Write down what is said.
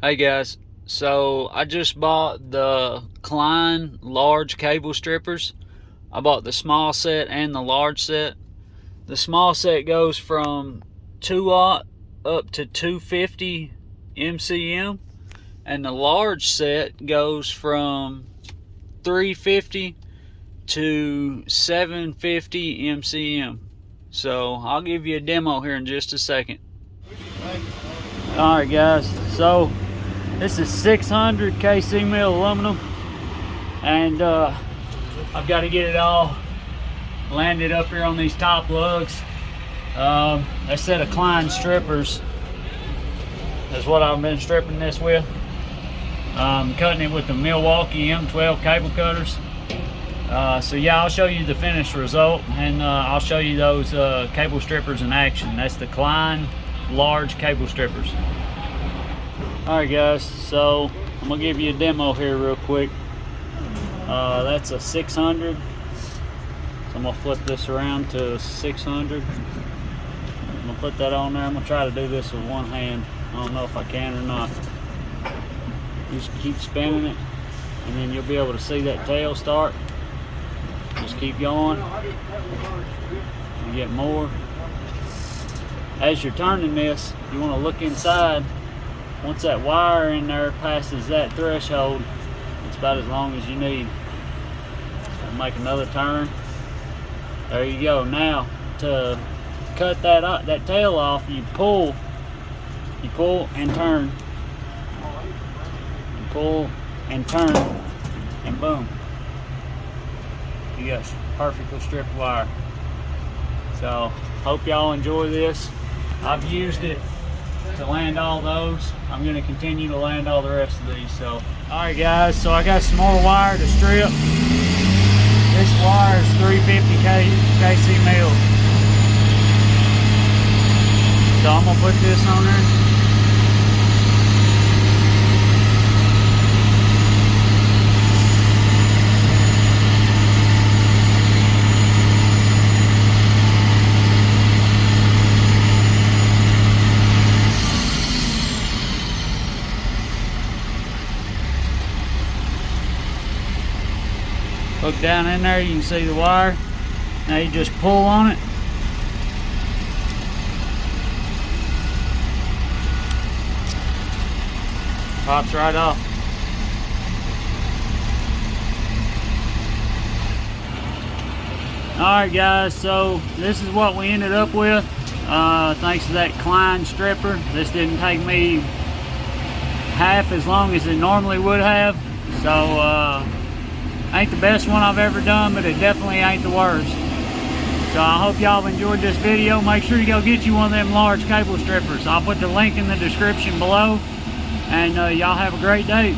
Hey guys, so I just bought the Klein large cable strippers. I bought the small set and the large set. The small set goes from 2 aught up to 250 MCM, and the large set goes from 350 to 750 MCM. So I'll give you a demo here in just a second. Alright guys, so this is 600 KC mill aluminum, and I've got to get it all landed up here on these top lugs. A set of Klein strippers is what I've been stripping this with. Cutting it with the Milwaukee M12 cable cutters. So yeah, I'll show you the finished result, and I'll show you those cable strippers in action. That's the Klein large cable strippers. Alright guys, so I'm gonna give you a demo here real quick. That's a 600, so I'm gonna flip this around to 600. I'm gonna put that on there. I'm gonna try to do this with one hand. I don't know if I can or not. Just keep spinning it, and then you'll be able to see that tail start. Just keep going. You get more. As you're turning this, you want to look inside. Once that wire in there passes that threshold, it's about as long as you need. So make another turn. There you go. Now to cut that tail off, you pull and turn. You pull and turn, and boom, you got perfectly stripped wire. So hope y'all enjoy this. I've used it to land all those. I'm going to continue to land all the rest of these. So alright guys, so I got some more wire to strip. This wire is 350 KC mil. So I'm going to put this on there. Look down in there, you can see the wire. Now you just pull on it. Pops right off. Alright guys, so this is what we ended up with. Thanks to that Klein stripper. This didn't take me half as long as it normally would have. So ain't the best one I've ever done, but it definitely ain't the worst. So I hope y'all enjoyed this video. Make sure you go get you one of them large cable strippers. I'll put the link in the description below, and y'all have a great day.